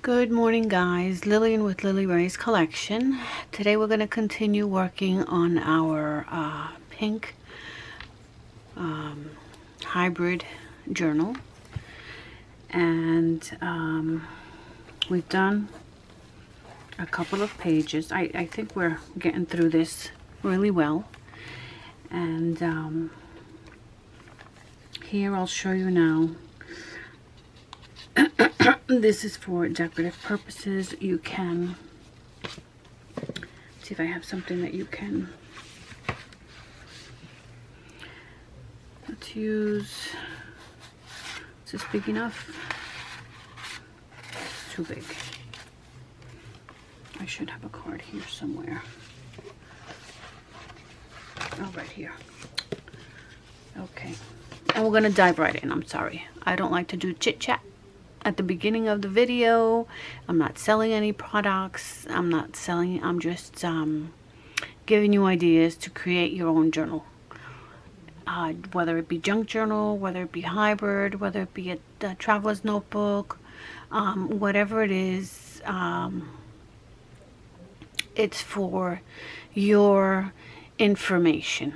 Good morning, guys. Lillian with Lily Ray's collection. Today we're going to continue working on our pink hybrid journal, and we've done a couple of pages. I think we're getting through this really well, and here I'll show you now. This is for decorative purposes. You can see if I have something that you can, let's use, is this big enough? It's too big. I should have a card here somewhere. Oh, right here. Okay, and we're gonna dive right in. I'm sorry, I don't like to do chit chat at the beginning of the video. I'm not selling any products. I'm just giving you ideas to create your own journal. Whether it be junk journal, whether it be hybrid, whether it be a traveler's notebook, whatever it is, it's for your information.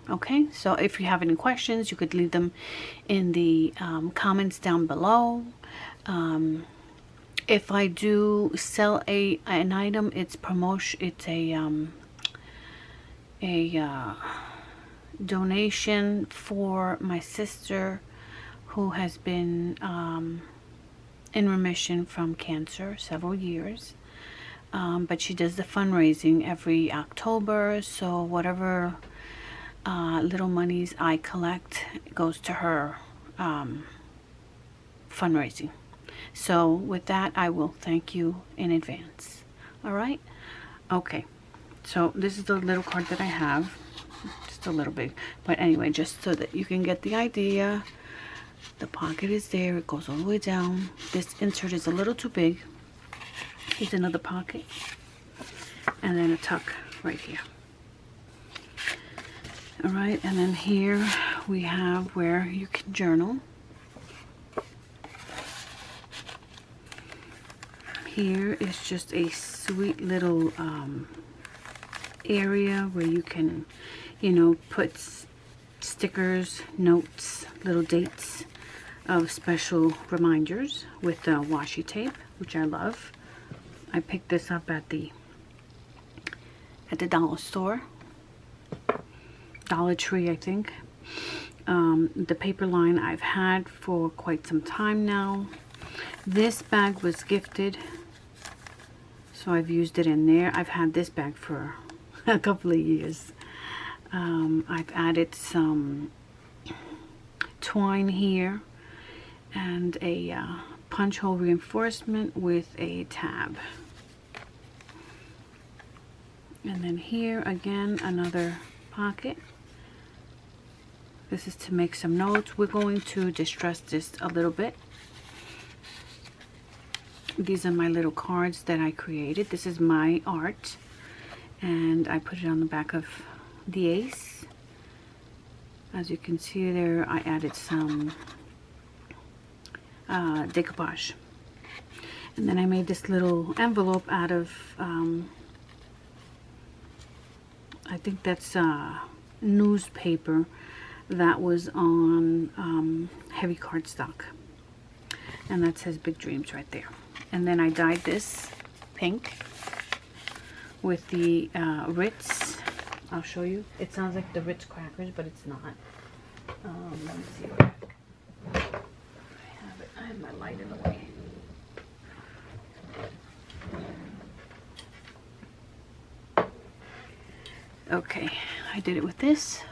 Okay, so if you have any questions, you could leave them in the comments down below. If I do sell an item, it's promotion. It's a donation for my sister who has been in remission from cancer several years. But she does the fundraising every October, so whatever little monies I collect goes to her fundraising. So with that, I will thank you in advance. All right, okay, so this is the little card that I have, just a little big, but anyway, just so that you can get the idea. The pocket is there, it goes all the way down. This insert is a little too big. Here's another pocket, and then a tuck right here. All right, and then here we have where you can journal. Here is just a sweet little area where you can, you know, put stickers, notes, little dates of special reminders with washi tape, which I love. I picked this up at the dollar store. Dollar Tree, I think. The paper line I've had for quite some time now. This bag was gifted, so I've used it in there. I've had this bag for a couple of years. I've added some twine here and a punch hole reinforcement with a tab. And then here again, another pocket. This is to make some notes. We're going to distress this a little bit. These are my little cards that I created. This is my art, and I put it on the back of the ace. As you can see there, I added some decoupage. And then I made this little envelope out of, I think that's newspaper that was on heavy cardstock, and that says Big Dreams right there. And then I dyed this pink with the Ritz. I'll show you. It sounds like the Ritz crackers, but it's not. Let me see where I have it. I have my light in the way. Okay, I did it with this.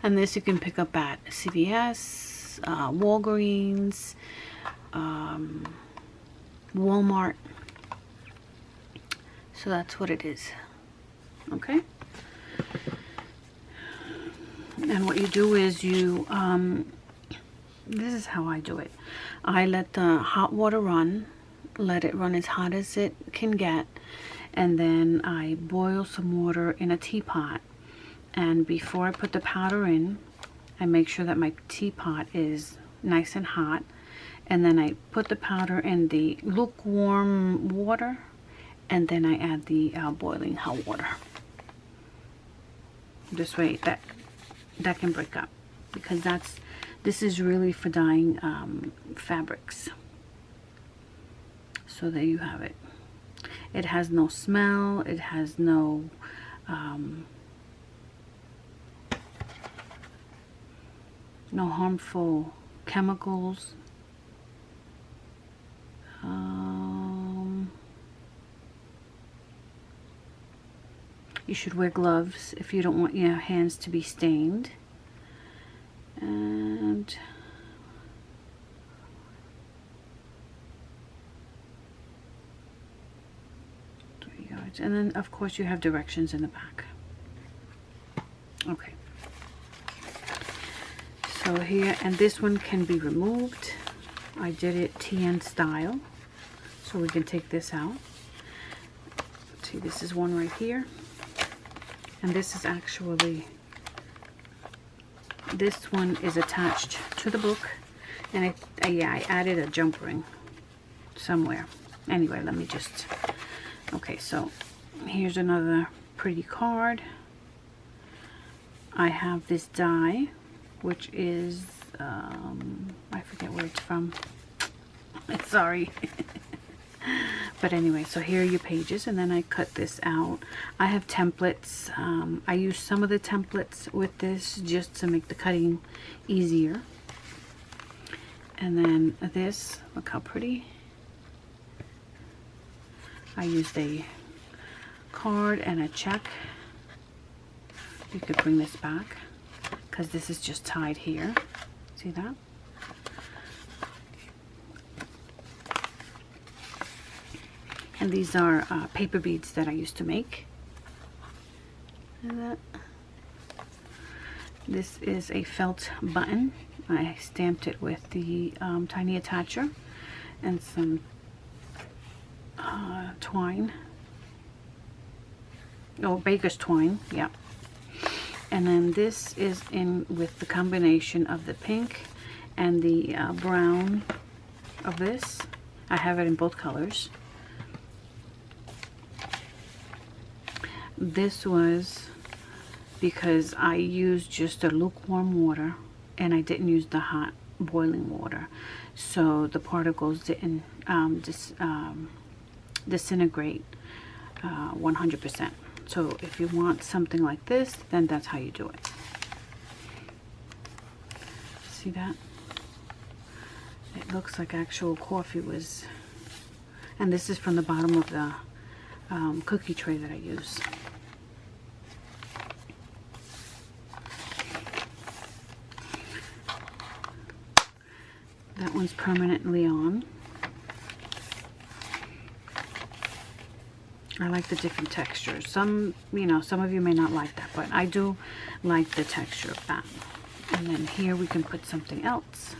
And this you can pick up at CVS, Walgreens, Walmart. So that's what it is. Okay. And what you do is you, this is how I do it. I let the hot water run, let it run as hot as it can get, and then I boil some water in a teapot. And before I put the powder in, I make sure that my teapot is nice and hot, and then I put the powder in the lukewarm water, and then I add the boiling hot water. This way that can break up, because this is really for dyeing fabrics. So there you have it. It has no smell, it has no no harmful chemicals. You should wear gloves if you don't want your hands to be stained. And 3 yards. And then of course you have directions in the back. Okay. So here, and this one can be removed. I did it TN style. So we can take this out. See, this is one right here. And this is actually, this one is attached to the book, and I added a jump ring somewhere. Anyway, let me just, okay, so here's another pretty card. I have this die, which is, I forget where it's from. Sorry. But anyway, so here are your pages, and then I cut this out. I have templates. I use some of the templates with this just to make the cutting easier. And then this, look how pretty. I used a card and a check. You could bring this back, because this is just tied here. See that? And these are paper beads that I used to make. And that. This is a felt button. I stamped it with the tiny attacher and some twine. Oh, baker's twine, yeah. And then this is in with the combination of the pink and the brown of this. I have it in both colors. This was because I used just a lukewarm water, and I didn't use the hot boiling water, so the particles didn't disintegrate 100%. So if you want something like this, then that's how you do it. See that? It looks like actual coffee was, and this is from the bottom of the cookie tray that I use. That one's permanently on. I like the different textures. Some, you know, some of you may not like that, but I do like the texture of that. And then here we can put something else.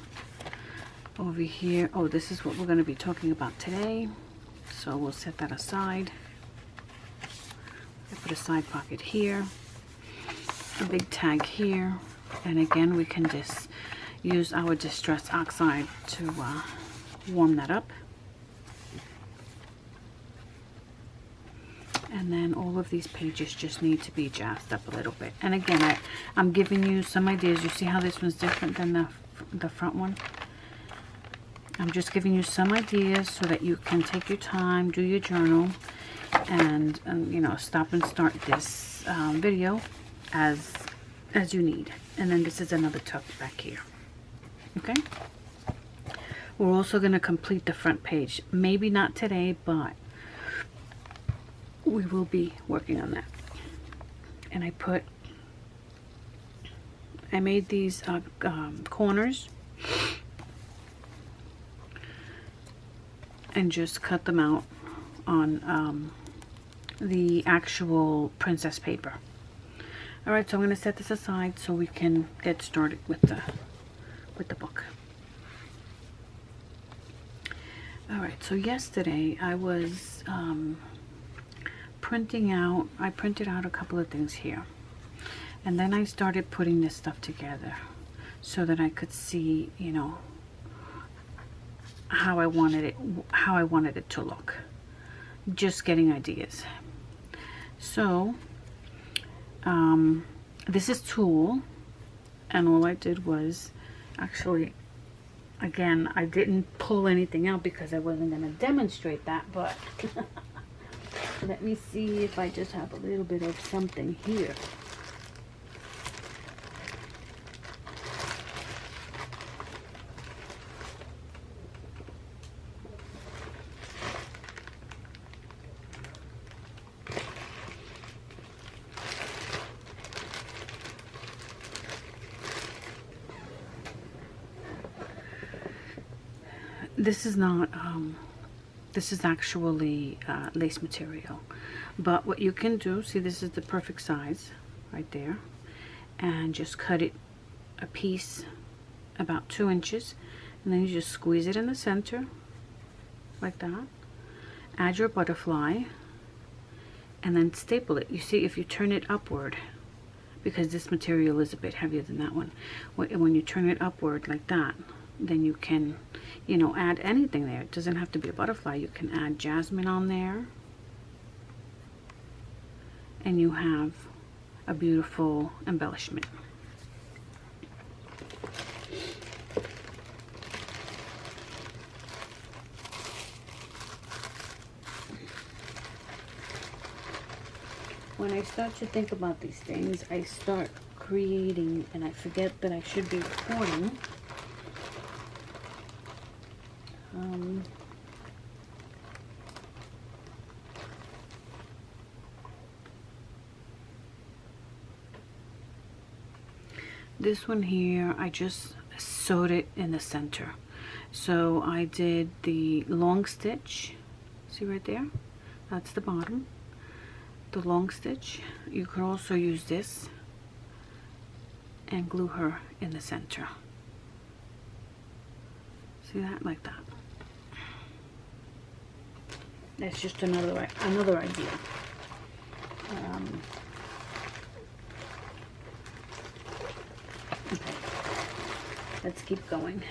Over here, oh, this is what we're going to be talking about today. So we'll set that aside. I put a side pocket here, a big tag here, and again we can just use our Distress Oxide to warm that up. And then all of these pages just need to be jazzed up a little bit. And again, I'm giving you some ideas. You see how this one's different than the front one? I'm just giving you some ideas so that you can take your time, do your journal, and you know, stop and start this video as you need. And then this is another tuck back here. Okay, we're also going to complete the front page. Maybe not today, but we will be working on that. And I made these corners and just cut them out on the actual princess paper. Alright, so I'm going to set this aside so we can get started with the book. Alright, so yesterday I was printing out, I printed out a couple of things here, and then I started putting this stuff together so that I could see, you know, how I wanted it to look. Just getting ideas. So this is tulle, and all I did was, actually, again, I didn't pull anything out because I wasn't going to demonstrate that, but let me see if I just have a little bit of something here. This is not, this is actually lace material. But what you can do, see, this is the perfect size right there. And just cut it a piece about 2 inches. And then you just squeeze it in the center, like that. Add your butterfly. And then staple it. You see, if you turn it upward, because this material is a bit heavier than that one. When you turn it upward like that, then you can, you know, add anything there. It doesn't have to be a butterfly. You can add jasmine on there. And you have a beautiful embellishment. When I start to think about these things, I start creating, and I forget that I should be recording. This one here, I just sewed it in the center. So I did the long stitch, see right there? That's the bottom. The long stitch. You could also use this and glue her in the center. See that? Like that. That's just another idea. Okay. Let's keep going.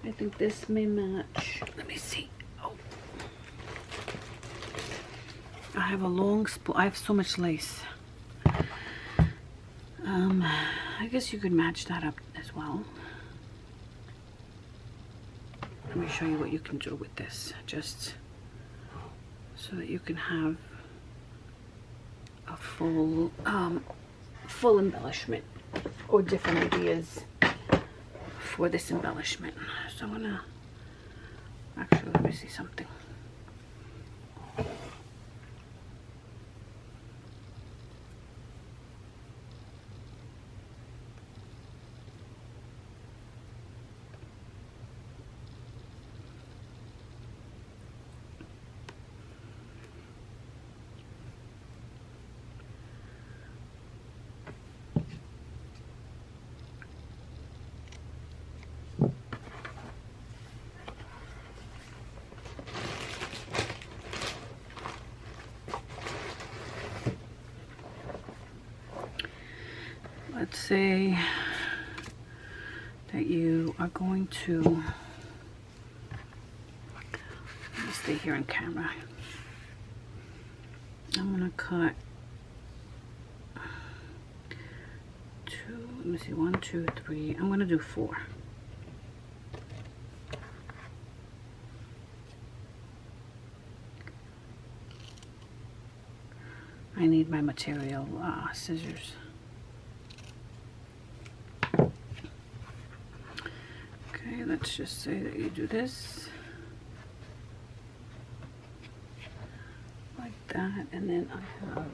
I think this may match. Let me see. Oh, I have a long spool. I have so much lace. I guess you could match that up as well. Let me show you what you can do with this, just so that you can have a full full embellishment, or different ideas for this embellishment. So I'm gonna, actually, let me see something. Let's say that you are going to, let me stay here on camera. I'm going to cut two, let me see, 1, 2, 3, I'm going to do 4. I need my material scissors. Okay, let's just say that you do this like that, and then I have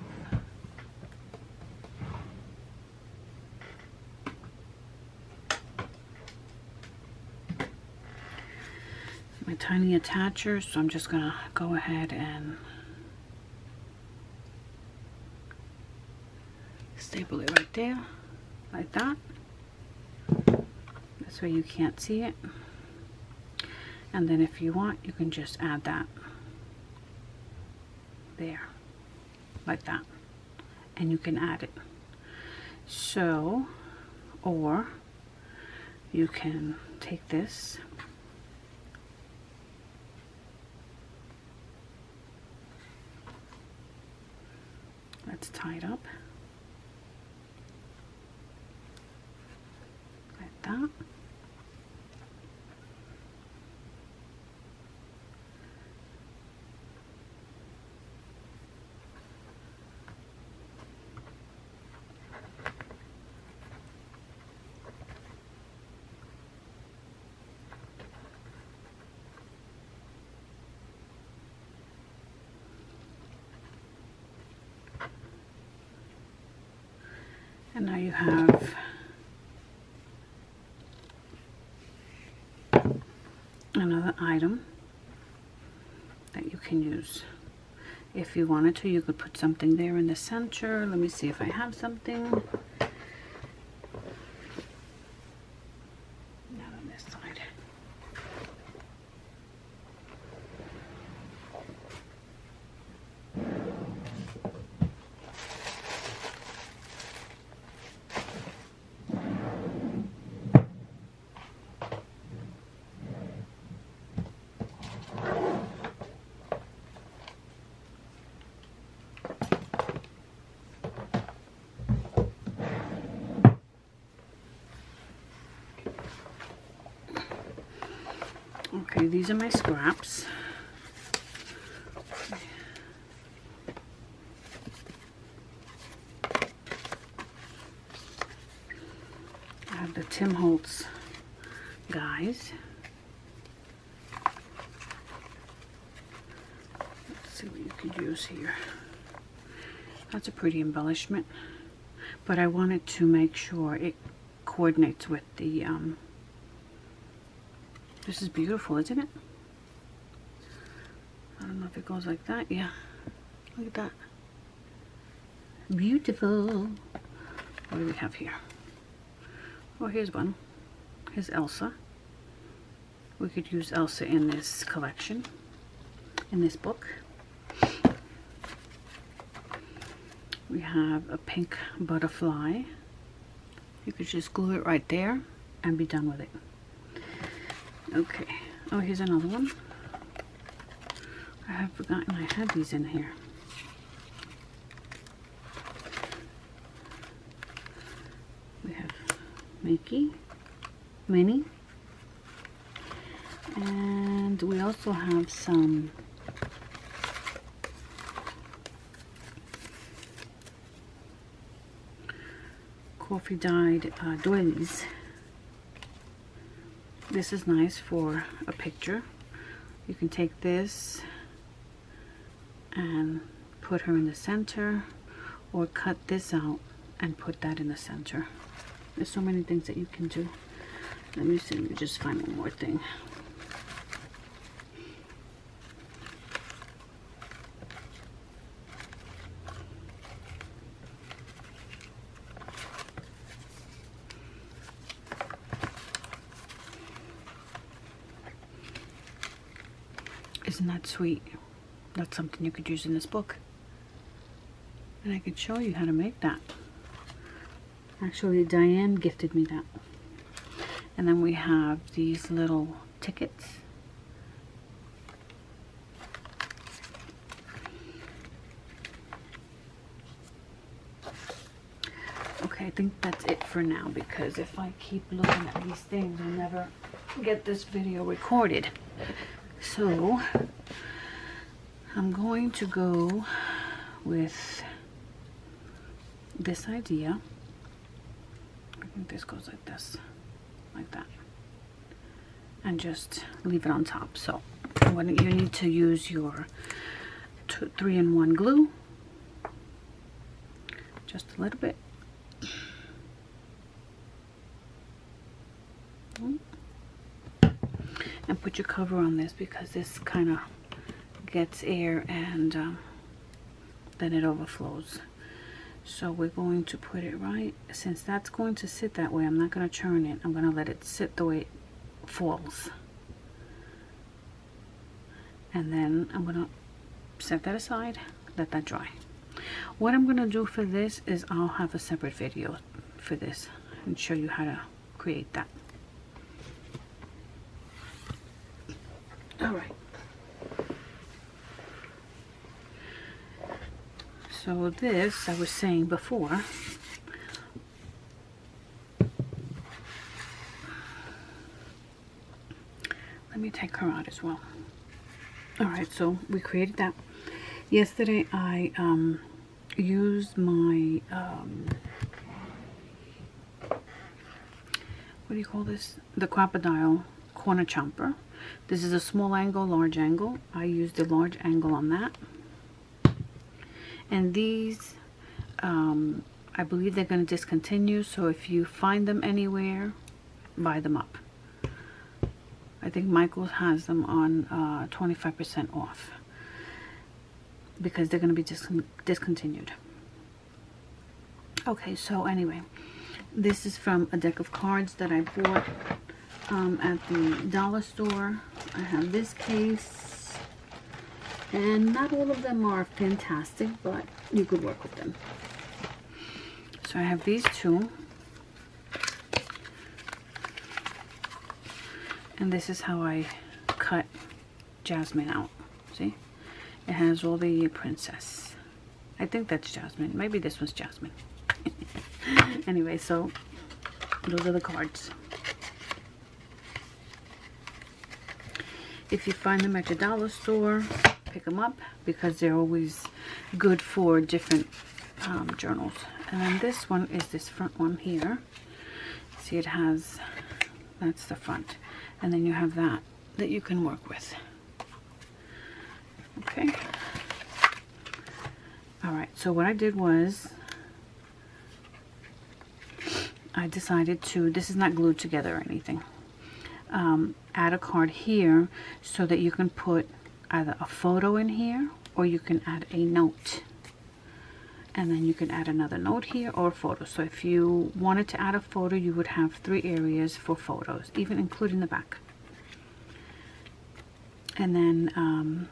my tiny attacher, so I'm just gonna go ahead and staple it right there, like that. This way you can't see it. And then if you want, you can just add that there, like that. And you can add it So, or you can take this, let's tie it up like that. And now you have another item that you can use. If you wanted to, you could put something there in the center. Let me see if I have something. Not on this side. Okay, these are my scraps. I have the Tim Holtz guys. Let's see what you could use here. That's a pretty embellishment, but I wanted to make sure it coordinates with the this is beautiful, isn't it? I don't know if it goes like that. Yeah, look at that. Beautiful. What do we have here? Oh, here's one. Here's Elsa. We could use Elsa in this collection, in this book. We have a pink butterfly. You could just glue it right there and be done with it. Okay. Oh, here's another one. I have forgotten I had these in here. We have Mickey, Minnie, and we also have some coffee dyed doilies. This is nice for a picture. You can take this and put her in the center, or cut this out and put that in the center. There's so many things that you can do. Let me see, let me just find one more thing. Isn't that sweet? That's something you could use in this book. And I could show you how to make that. Actually, Diane gifted me that. And then we have these little tickets. Okay, I think that's it for now, because if I keep looking at these things, I'll never get this video recorded. So, I'm going to go with this idea. I think this goes like this, like that, and just leave it on top. So, you need to use your 3-in-1 glue, just a little bit. And put your cover on this, because this kind of gets air and then it overflows. So we're going to put it right, since that's going to sit that way, I'm not going to turn it. I'm going to let it sit the way it falls. And then I'm going to set that aside, let that dry. What I'm going to do for this is I'll have a separate video for this and show you how to create that. All right. So this, I was saying before, let me take her out as well. All right, so we created that. Yesterday I used my, what do you call this? The Crop-A-Dile corner chomper. This is a small angle, large angle. I used the large angle on that. And these, I believe they're going to discontinue, so if you find them anywhere, buy them up. I think Michaels has them on 25% off because they're going to be discontinued. Okay, so anyway, this is from a deck of cards that I bought at the dollar store. I have this case, and not all of them are fantastic, but you could work with them. So I have these two, and this is how I cut Jasmine out. See, it has all the princess. I think that's Jasmine. Maybe this was Jasmine. Anyway, so those are the cards. If you find them at your dollar store, pick them up because they're always good for different journals. And then this one is this front one here. See, it has, that's the front. And then you have that you can work with. Okay. All right, so what I did was I decided to, this is not glued together or anything, add a card here so that you can put either a photo in here or you can add a note. And then you can add another note here or a photo. So if you wanted to add a photo, you would have 3 areas for photos, even including the back. And then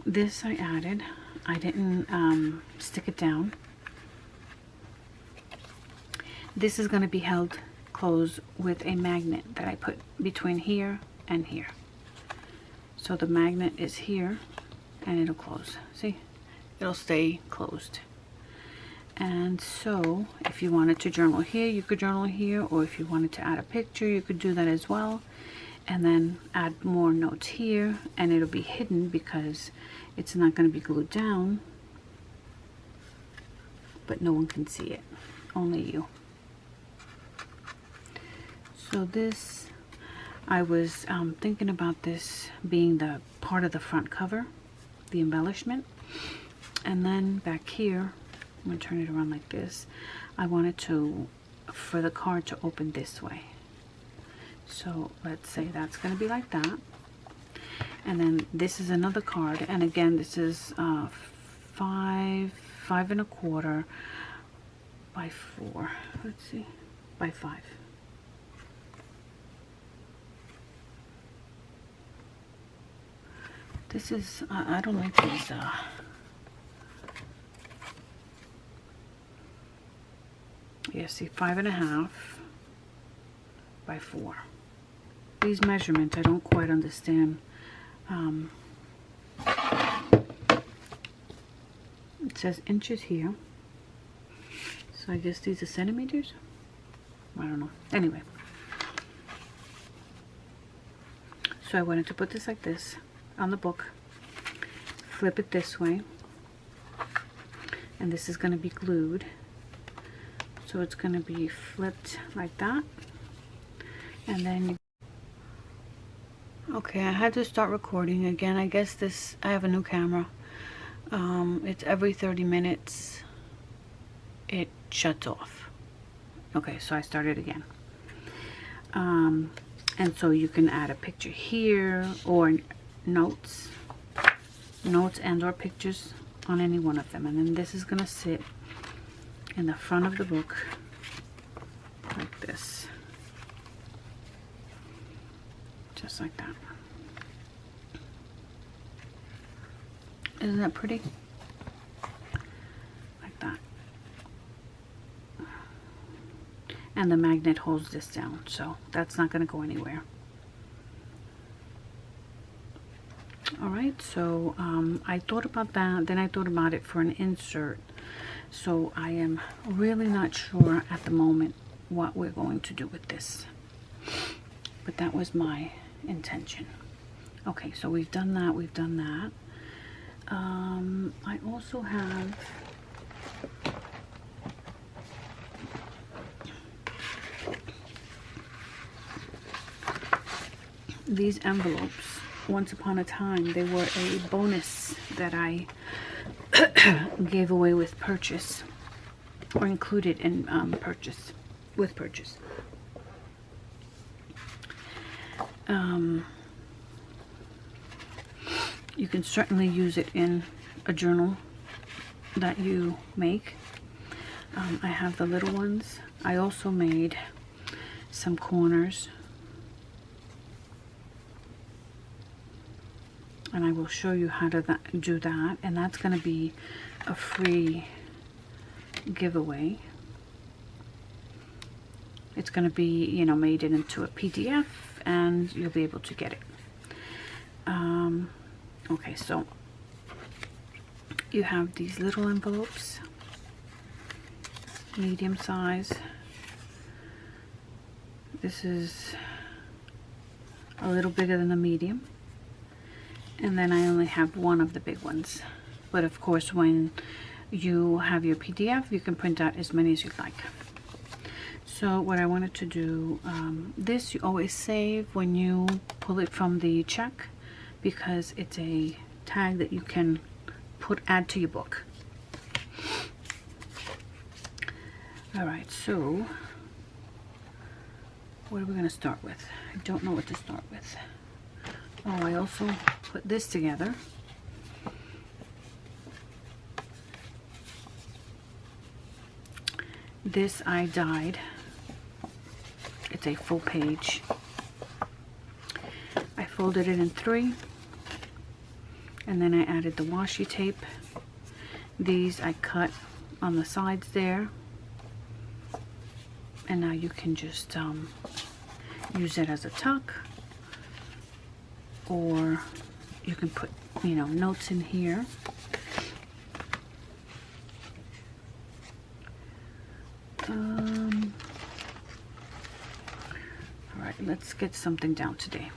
this I added. I didn't stick it down. This is going to be held closed with a magnet that I put between here and here. So the magnet is here and it'll close. See? It'll stay closed. And so if you wanted to journal here, you could journal here, or if you wanted to add a picture, you could do that as well. And then add more notes here, and it'll be hidden because it's not going to be glued down, but no one can see it, only you. So this, I was thinking about this being the part of the front cover, the embellishment. And then back here, I'm going to turn it around like this. I wanted to, for the card to open this way. So let's say that's going to be like that. And then this is another card. And again, this is 5 1/4 by 4. Let's see, by 5. This is, I don't like these. Yeah, see, 5 1/2 by 4. These measurements, I don't quite understand. It says inches here. So I guess these are centimeters? I don't know. Anyway. So I wanted to put this like this on the book. Flip it this way. And this is going to be glued. So it's going to be flipped like that. And then okay, I had to start recording again. I guess this, I have a new camera. It's every 30 minutes it shuts off. Okay, so I started again. And so you can add a picture here or notes and or pictures on any one of them. And then this is going to sit in the front of the book like this. Just like that. Isn't that pretty? Like that. and the magnet holds this down, so that's not going to go anywhere. Alright, so I thought about that, then I thought about it for an insert, so I am really not sure at the moment what we're going to do with this, but that was my intention. Okay, so we've done that, I also have these envelopes. Once upon a time, they were a bonus that I gave away with purchase, or included in purchase, with purchase. You can certainly use it in a journal that you make. I have the little ones. I also made some corners, and I will show you how to do that, and that's going to be a free giveaway. It's going to be, you know, made into a PDF, and you'll be able to get it. Okay, so you have these little envelopes, medium size. This is a little bigger than the medium. And then I only have one of the big ones. But of course, when you have your PDF, you can print out as many as you'd like. So what I wanted to do, this you always save when you pull it from the check, because it's a tag that you can add to your book. Alright, so what are we going to start with? I don't know what to start with. Oh, I also put this together. This I dyed. It's a full page. I folded it in 3, and then I added the washi tape. These I cut on the sides there, and now you can just use it as a tuck, or you can put, you know, notes in here. All right, let's get something down today.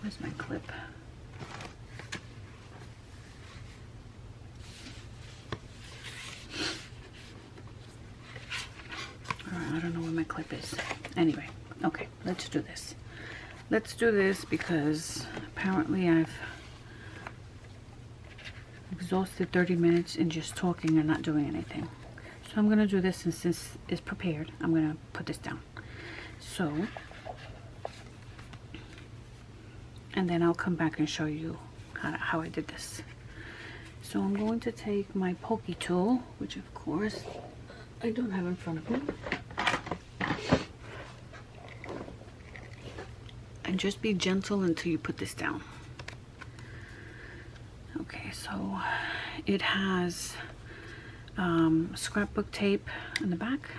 Where's my clip? All right, I don't know where my clip is. Anyway, okay, let's do this. Let's do this because apparently I've exhausted 30 minutes in just talking and not doing anything. So I'm going to do this, and since it's prepared, I'm going to put this down. So, and then I'll come back and show you how I did this. So I'm going to take my pokey tool, which of course I don't have in front of me. And just be gentle until you put this down. Okay, so it has scrapbook tape in the back.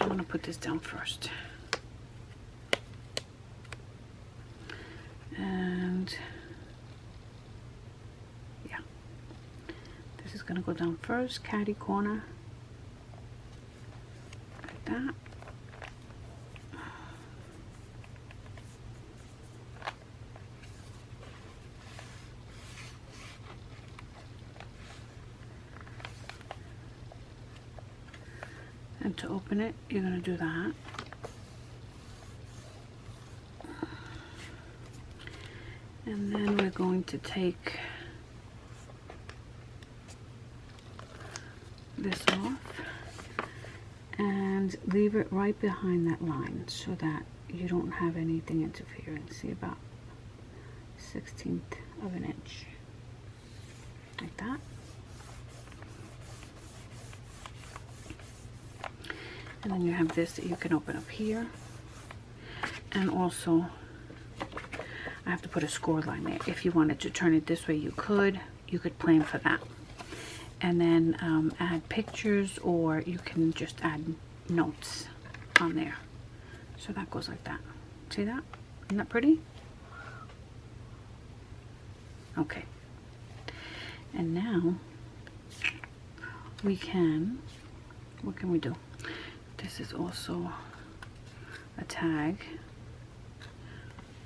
I'm going to put this down first. And yeah, this is going to go down first, catty corner, like that. And to open it, you're going to do that. And then we're going to take this off and leave it right behind that line so that you don't have anything interfering. See, about 1/16 of an inch, like that. And then you have this that you can open up here, and also I have to put a score line there. If you wanted to turn it this way, you could plan for that. And then add pictures, or you can just add notes on there. So that goes like that. See that? Isn't that pretty? Okay. And now we can, what can we do? This is also a tag.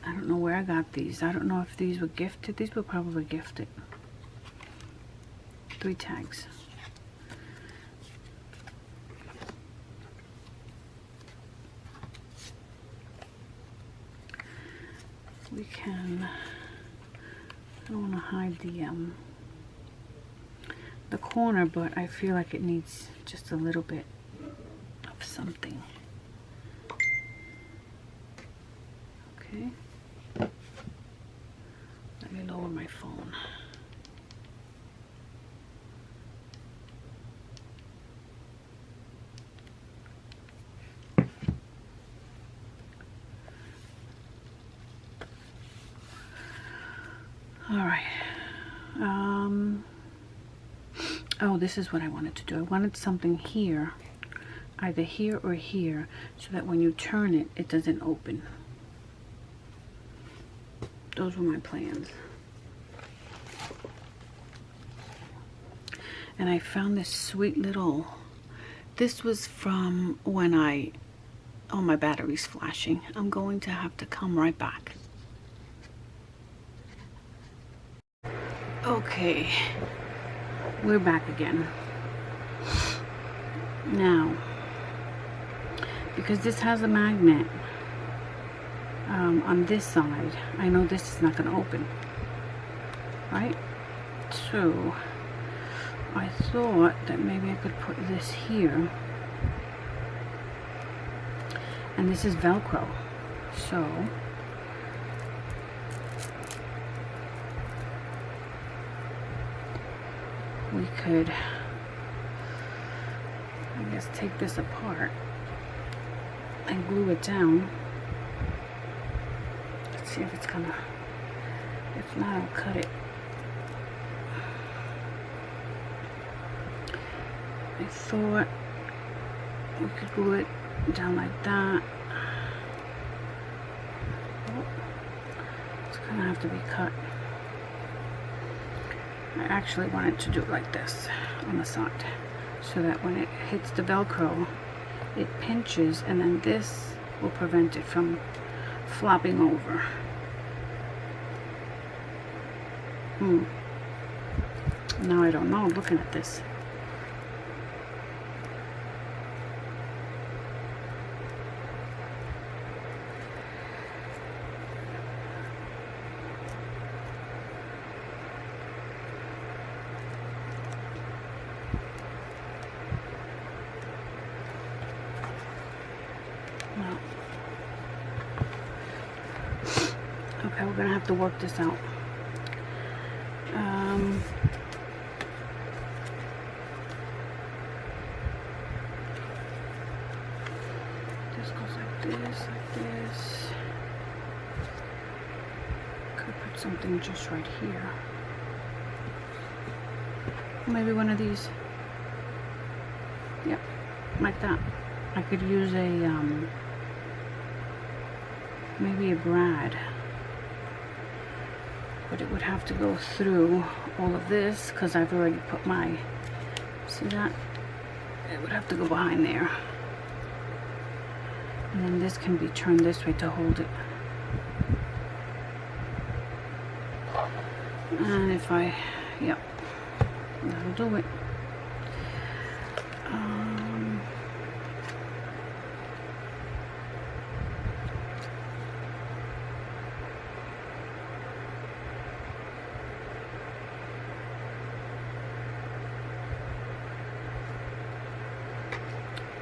I don't know where I got these. I don't know if these were gifted. These were probably gifted. 3 tags. We can, I don't want to hide the corner, but I feel like it needs just a little bit of something. Okay. Let me lower my phone. All right. Oh, this is what I wanted to do. I wanted something here, either here or here, so that when you turn it, it doesn't open. Those were my plans. And I found this sweet little, this was from when oh, my battery's flashing. I'm going to have to come right back. Okay, we're back again. Now, because this has a magnet on this side, I know this is not going to open, right? So I thought that maybe I could put this here, and this is Velcro, so we could, I guess, take this apart and glue it down. Let's see if it's gonna, if not, I'll cut it. I thought we could glue it down like that. Oh, it's gonna have to be cut. I actually wanted to do it like this on the side, so that when it hits the Velcro, it pinches, and then this will prevent it from flopping over. Now I don't know, looking at this. Okay, we're gonna have to work this out. This goes like this, like this. Could put something just right here. Maybe one of these. Yep, like that. I could use a maybe a brad, but it would have to go through all of this because I've already put my, see that? It would have to go behind there. And then this can be turned this way to hold it. And if I, yep, that'll do it.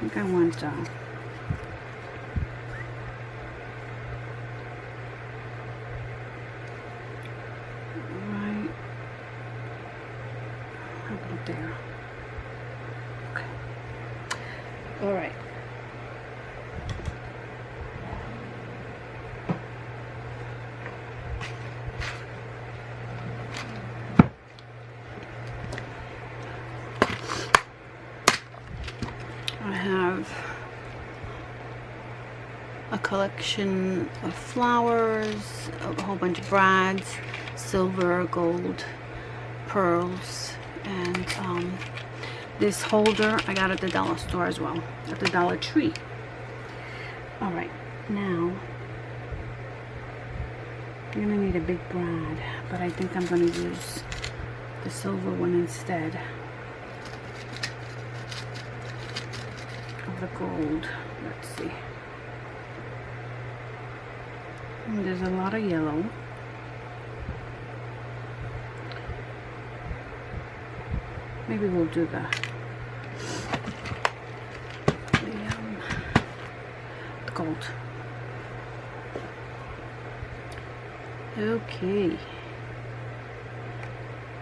I think I want right, how about there? Okay. All right. a collection of flowers, a whole bunch of brads, silver, gold, pearls, and this holder I got at the dollar store as well, at the Dollar Tree. All right, now I'm gonna need a big brad, but I think I'm gonna use the silver one instead of the gold. Let's see. And there's a lot of yellow. Maybe we'll do the gold. Okay.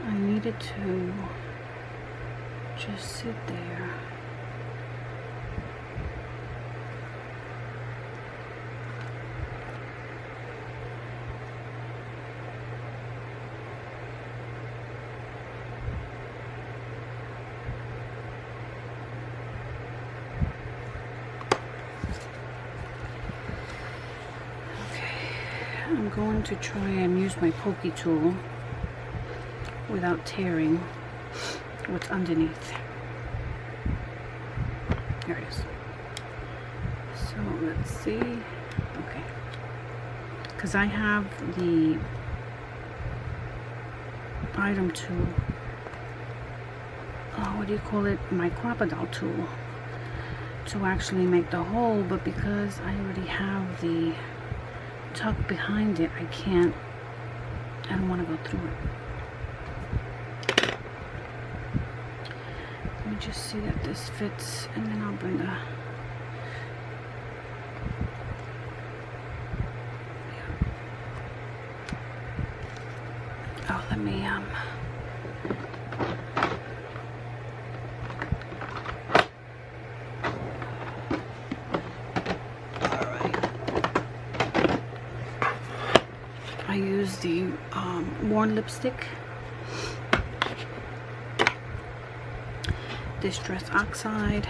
I needed to just sit there. I'm going to try and use my pokey tool without tearing what's underneath. There it is. So let's see. Okay. Because I have the item tool. What do you call it? My crocodile tool to actually make the hole, but because I already have the tuck behind it, I don't want to go through it. Let me just see that this fits, and then I'll bring the let me I use the Worn Lipstick, Distress Oxide,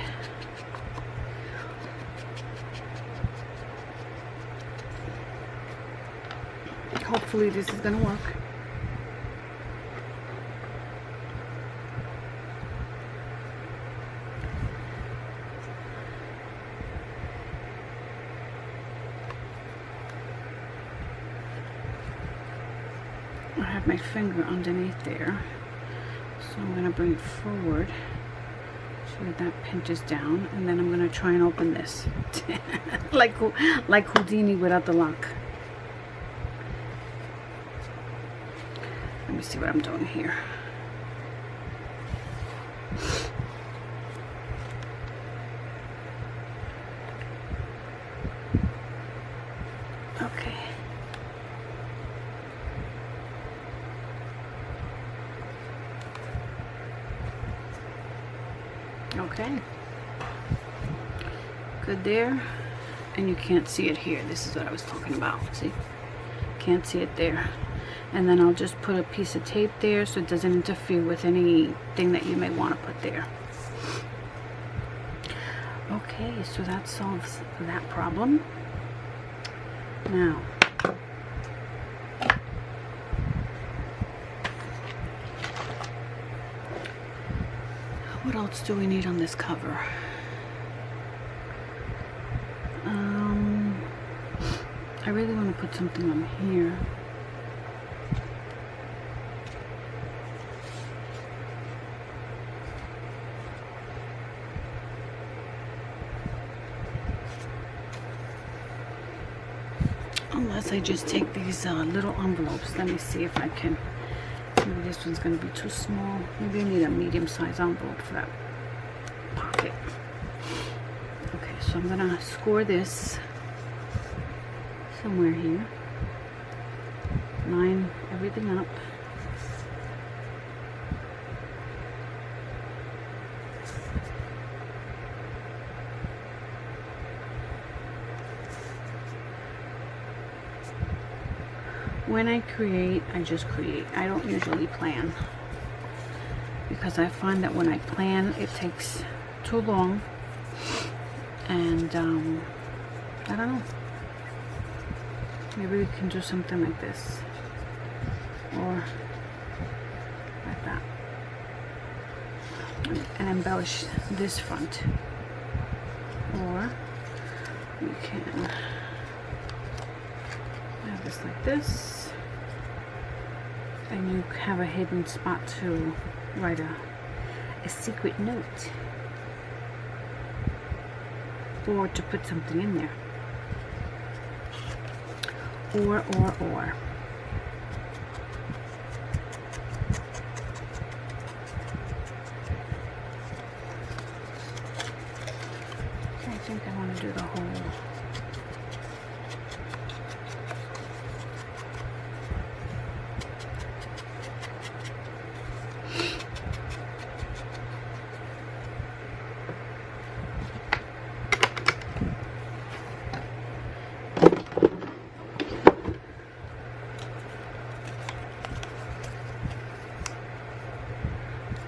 hopefully this is gonna work. I have my finger underneath there, so I'm going to bring it forward so that pinches down, and then I'm going to try and open this like Houdini without the lock. Let me see what I'm doing here. Okay. Okay, good there, and you can't see it here. This is what I was talking about. See, can't see it there. And then I'll just put a piece of tape there so it doesn't interfere with anything that you may want to put there. Okay, so that solves that problem. Now, what else do we need on this cover? I really want to put something on here. Unless I just take these little envelopes. Let me see if I can. Maybe this one's going to be too small. Maybe I need a medium-sized envelope for that pocket. Okay, so I'm going to score this somewhere here. Line everything up. When I create, I just create. I don't usually plan, because I find that when I plan, it takes too long, and I don't know. Maybe we can do something like this, or like that, and embellish this front. Or we can have this like this, and you have a hidden spot to write a secret note, or to put something in there. Or. I think I want to do the whole.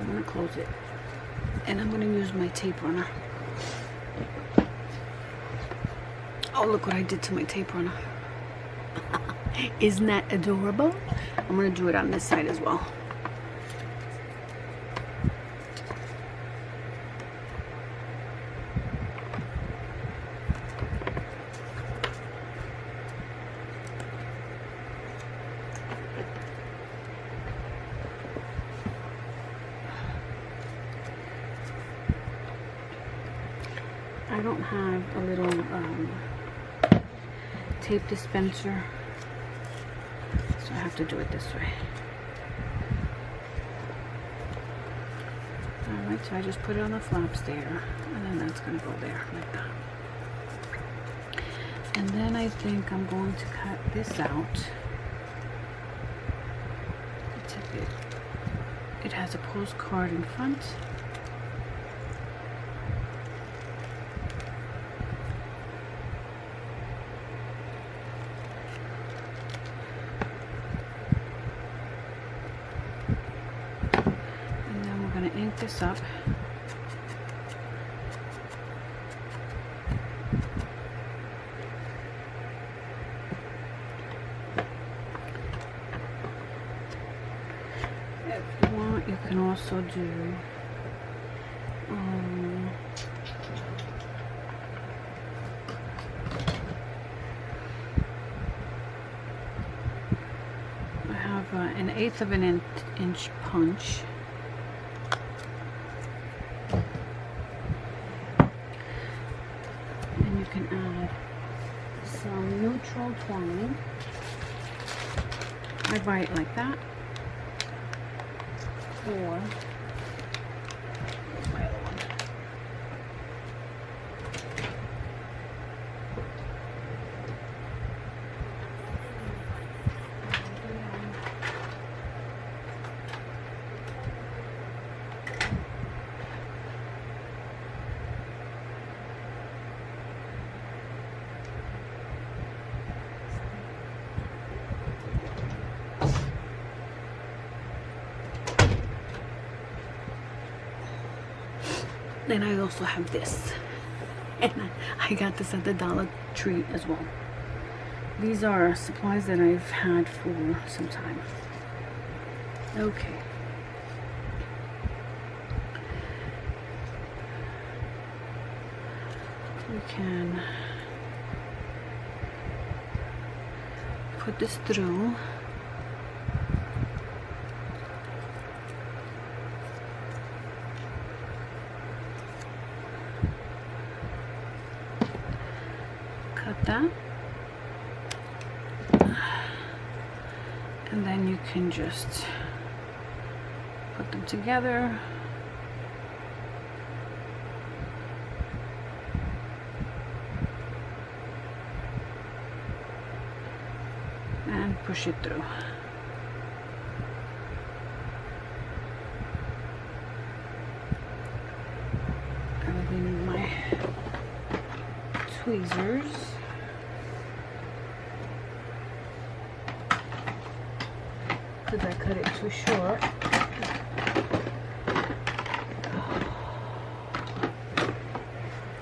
I'm going to close it, and I'm going to use my tape runner. Oh, look what I did to my tape runner. Isn't that adorable? I'm going to do it on this side as well. I don't have a little tape dispenser, so I have to do it this way. Alright, so I just put it on the flaps there, and then that's going to go there like that. And then I think I'm going to cut this out. It has a postcard in front. Ink this up. If you want, you can also do I have an 1/8 of an inch punch. Add some neutral twine. I write like that. Or where's my other one? Then I also have this, and I got this at the Dollar Tree as well. These are supplies that I've had for some time. Okay. We can put this through. That, and then you can just put them together. And push it through. I really need my tweezers. Because I cut it too short.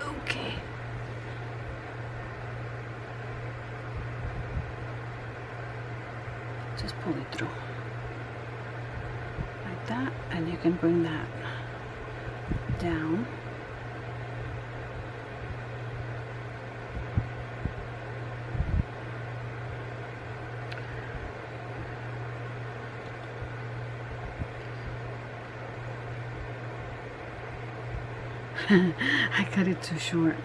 Okay. Just pull it through like that, and you can bring that down. I cut it too short.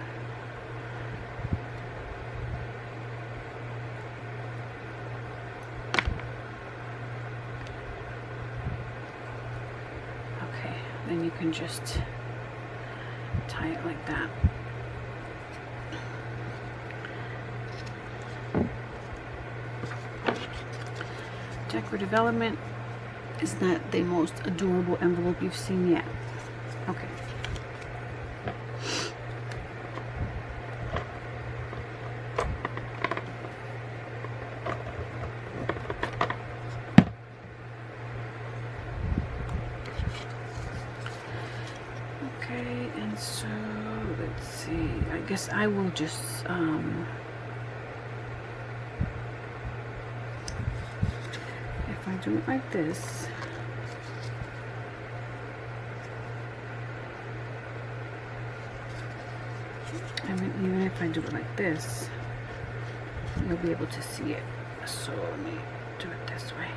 Okay, then you can just tie it like that. Decorative Element is not the most adorable envelope you've seen yet. Okay. Okay, and so let's see. I guess I will just if I do it like this, I mean, even if I do it like this, you'll be able to see it. So let me do it this way.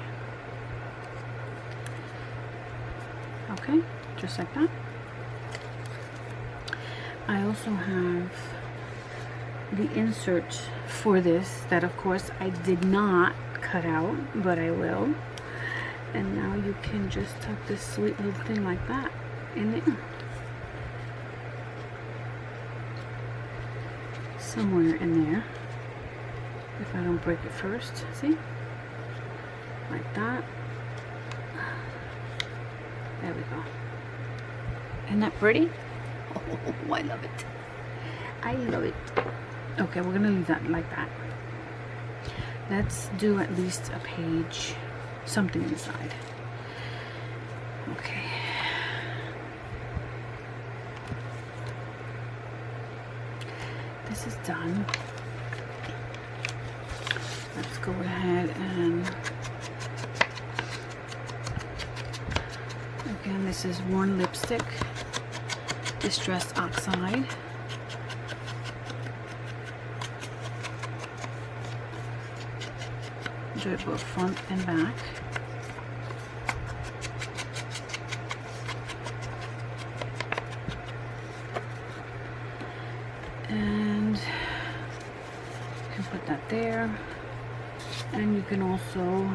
Okay, just like that. I also have the insert for this that of course I did not cut out, but I will. And now you can just tuck this sweet little thing like that in there. Somewhere in there. If I don't break it first, see? Like that. There we go. Isn't that pretty? Oh, I love it. I love it. Okay, we're gonna leave that like that. Let's do at least a page, something inside. Okay. This is done. Let's go ahead and again, this is Worn Lipstick. Distressed Oxide. Do it both front and back. And you can put that there. And you can also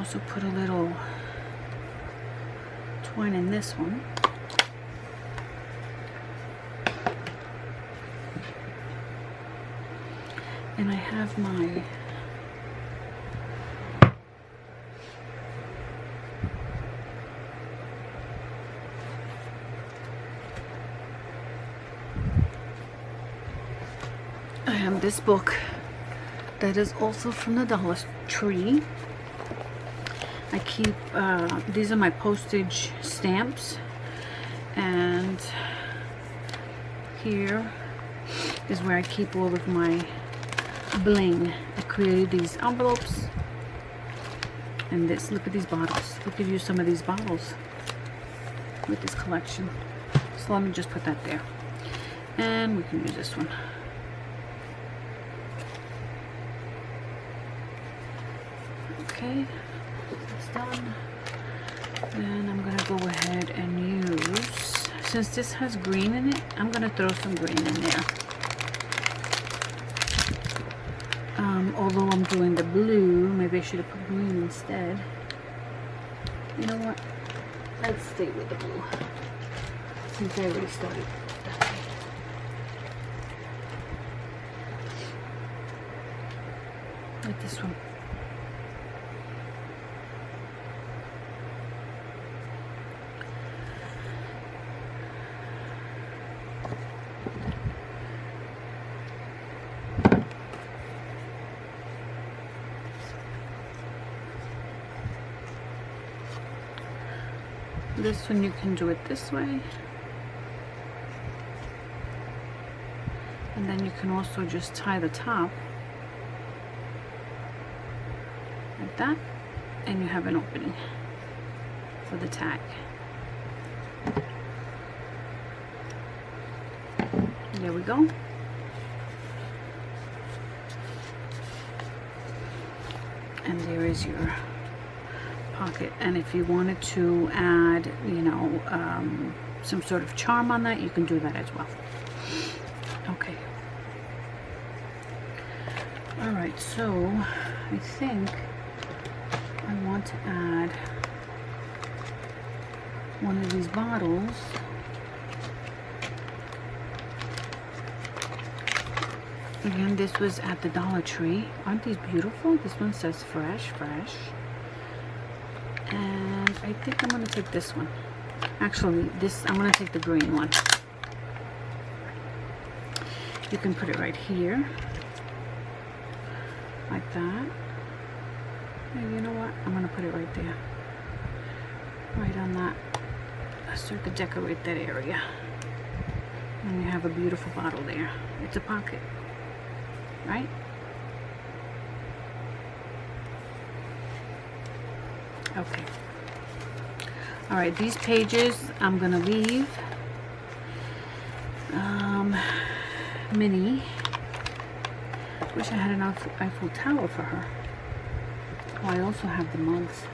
also put a little twine in this one. And I have my this book that is also from the Dollar Tree. I keep these are my postage stamps, and here is where I keep all of my bling. I created these envelopes, and this, look at these bottles. We could use some of these bottles with this collection. So let me just put that there, and we can use this one. Okay, that's done. Then I'm gonna go ahead and use, since this has green in it, I'm gonna throw some green in there. Although I'm doing the blue, maybe I should have put green instead. You know what? Let's stay with the blue, since I already started that way. Like this one. This one you can do it this way. And then you can also just tie the top like that, and you have an opening for the tag. There we go. And there is your pocket. And if you wanted to add, you know, some sort of charm on that, you can do that as well. Okay. All right, so I think I want to add one of these bottles. Again, this was at the Dollar Tree. Aren't these beautiful? This one says fresh, fresh. And I think I'm going to take this one. Actually, I'm going to take the green one. You can put it right here. Like that. And you know what? I'm going to put it right there. Right on that. So you could decorate that area. And you have a beautiful bottle there. It's a pocket. Right? Okay. All right, these pages I'm gonna leave Minnie. Wish I had an Eiffel Tower for her. Oh, I also have the mugs.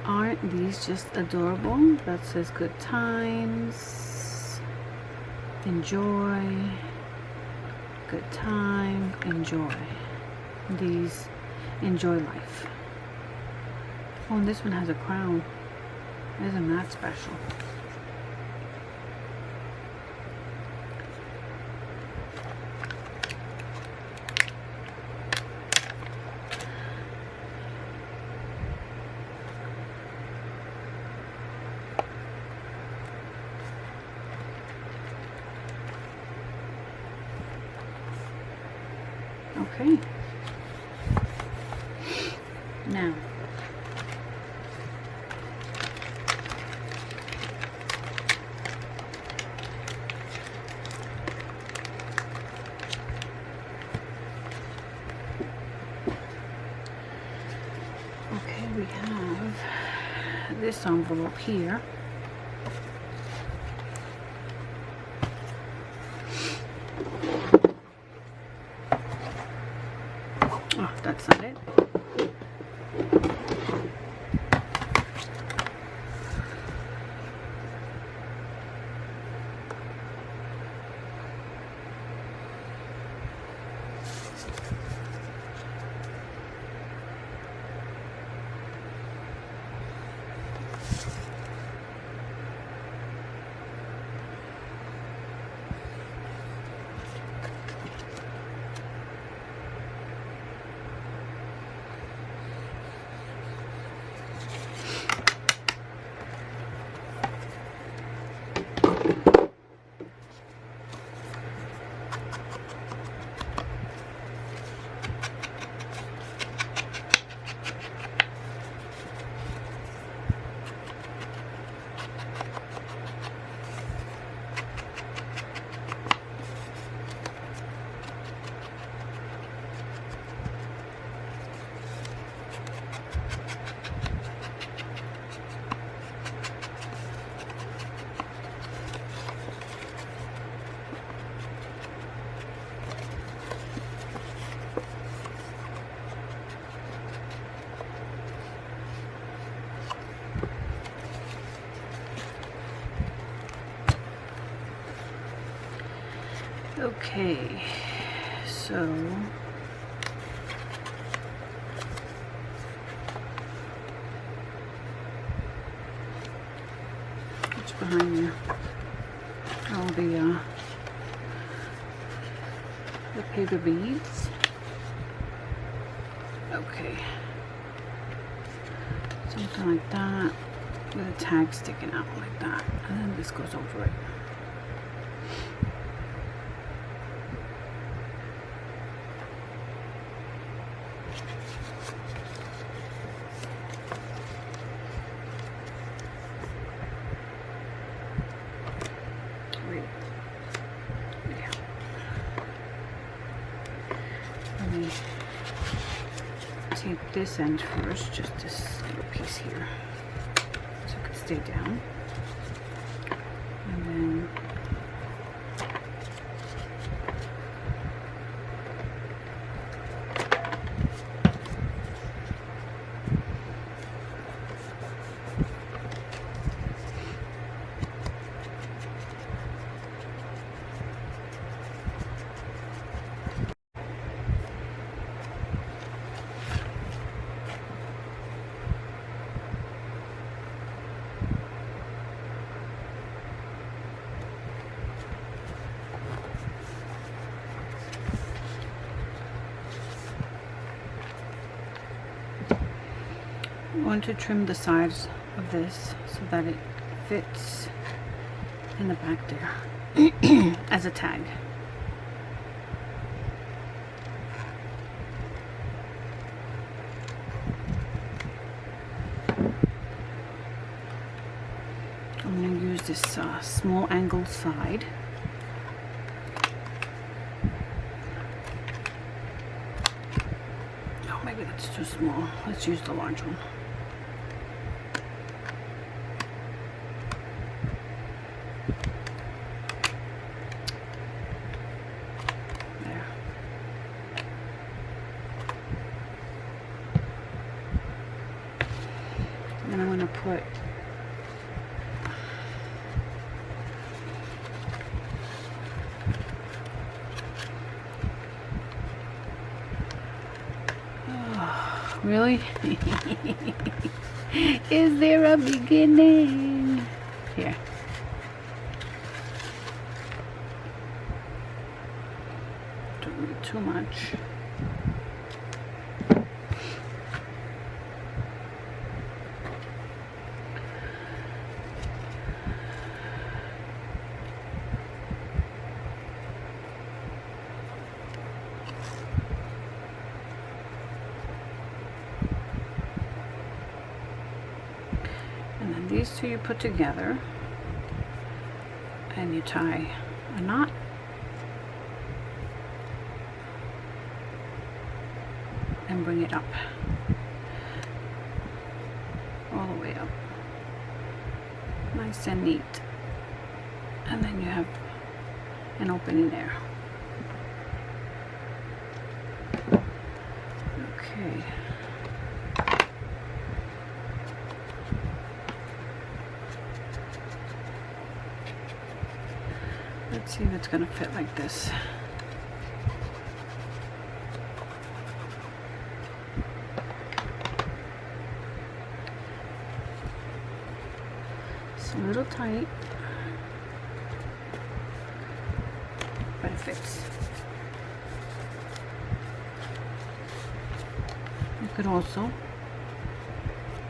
Aren't these just adorable? That says good times, enjoy, good time, enjoy. These enjoy life. Oh, and this one has a crown. Isn't that special? Okay. Now, okay, we have this envelope here. Oh, that's not it. Okay, so what's behind there? All the paper beads. Okay, something like that. with a tag sticking out like that, and then this goes over it. Let me tape this end first, just this little piece here, so it can stay down. And then I want to trim the sides of this so that it fits in the back there as a tag. I'm going to use this small angled side. Oh, maybe that's too small. Let's use the large one. And I'm going to put really? Is there a beginning? Here. Don't need too much. And then these two you put together and you tie a knot. And bring it up. All the way up. Nice and neat. And then you have an opening there. Okay. Let's see if it's going to fit like this. It's a little tight, but it fits. You could also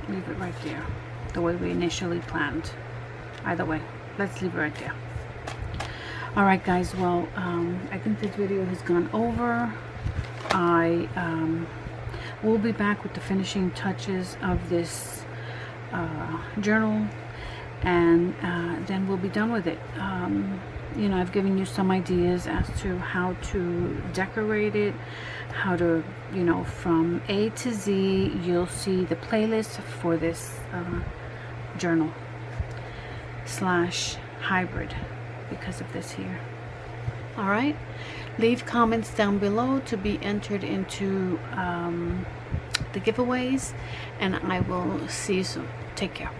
leave it right there, the way we initially planned. Either way, let's leave it right there. Alright guys, well, I think this video has gone over. I will be back with the finishing touches of this journal, and then we'll be done with it. You know, I've given you some ideas as to how to decorate it, how to, you know, from A to Z. You'll see the playlist for this journal / hybrid because of this here. All right, leave comments down below to be entered into the giveaways, and I will see you soon. Take care.